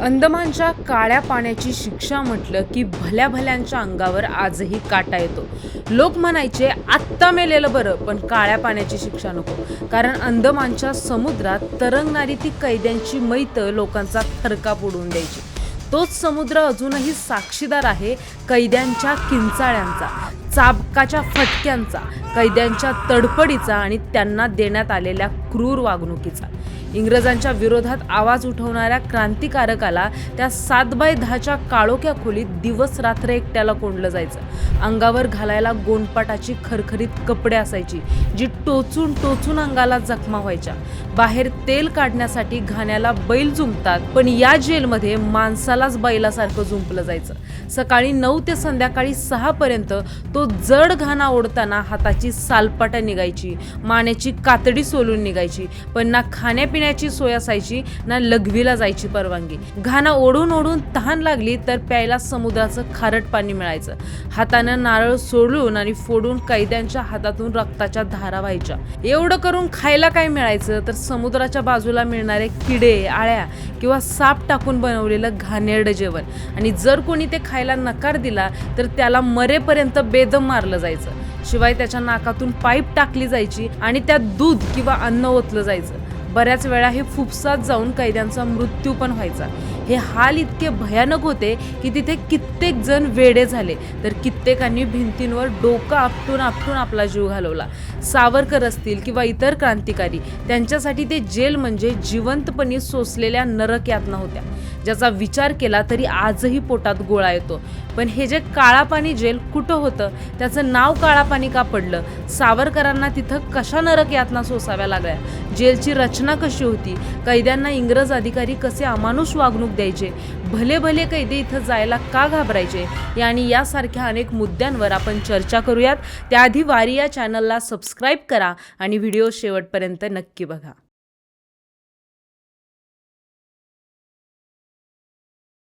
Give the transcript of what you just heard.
अंदमानच्या काळ्या पाण्याची शिक्षा म्हटलं की भल्या भल्यांच्या अंगावर आजही काटा येतो। लोक म्हणायचे आत्ता मेलेलं बरं, पण काळ्या पाण्याची शिक्षा नको। कारण अंदमानच्या समुद्रात तरंगणारी ती कैद्यांची मैत लोकांचा थरकाप उडवून द्यायची। तोच समुद्र अजूनही साक्षीदार आहे कैद्यांच्या किंचाळ्यांचा, चाबकाच्या फटक्यांचा, कैद्यांच्या तडफडीचा आणि त्यांना देण्यात आलेल्या क्रूर वागणुकीचा। इंग्रजांच्या विरोधात आवाज उठवणाऱ्या क्रांतिकारकाला त्या 7/10च्या काळोख्या खोलीत दिवस रात्र एकट्याला कोंडलं जायचं। अंगावर घालायला गोंडपाटाची खरखरीत कपडे असायची, जी टोचून टोचून अंगाला जखमा व्हायच्या। बाहेर तेल काढण्यासाठी घाण्याला बैल जुंपतात, पण या जेलमध्ये माणसालाच बैलासारखं जुंपलं जायचं। सकाळी 9 ते संध्याकाळी 6 पर्यंत तो जड घाणा ओढताना हाताची सालपाटा निघायची, मानेची कातडी सोलून निघायची, पण ना खाण्यापिण्याची सोय असायची ना लघवीला जायची परवानगी। घाणा ओढून ओढून तहान लागली तर प्यायला समुद्राचं खारट पाणी मिळायचं। हातानं नारळ सोडून आणि फोडून कैद्यांच्या हातातून रक्ताच्या धारा व्हायच्या। एवढं करून खायला काय मिळायचं तर समुद्राच्या बाजूला मिळणारे किडे, आळ्या किंवा साप टाकून बनवलेलं घाणेरडं जेवण। आणि जर कोणी ते खायला नकार दिला तर त्याला मरेपर्यंत बेदम मारलं जायचं। शिवाय त्याच्या नाकातून पाईप टाकली जायची आणि त्यात दूध किंवा अन्न ओतलं जायचं। बऱ्याच वेळा हे फुफसात जाऊन कैद्यांचा मृत्यू पण व्हायचा। हे हाल इतके भयानक होते की तिथे कित्येक जण वेडे झाले, तर कित्येकांनी भिंतींवर डोकं आपटून आपटून आपला जीव घालवला। सावरकर असतील किंवा इतर क्रांतिकारी, त्यांच्यासाठी ते जेल म्हणजे जिवंतपणी सोसलेल्या नरक यातना होत्या, ज्याचा विचार केला तरी आजही पोटात गोळा येतो। पण हे जे काळा पाणी जेल कुठं होतं, त्याचं नाव काळा पाणी का पडलं? सावरकरांना तिथं कशा नरक यातना सोसाव्या लागल्या? जेलची रचना कशी होती? कैद्यांना इंग्रज अधिकारी कसे अमानुष वागणूक द्यायचे? भले भले कैदी इथं जायला का घाबरायचे? आणि यासारख्या अनेक मुद्द्यांवर आपण चर्चा करूयात। त्याआधी वारी या चॅनलला सबस्क्राईब करा आणि व्हिडिओ शेवटपर्यंत नक्की बघा।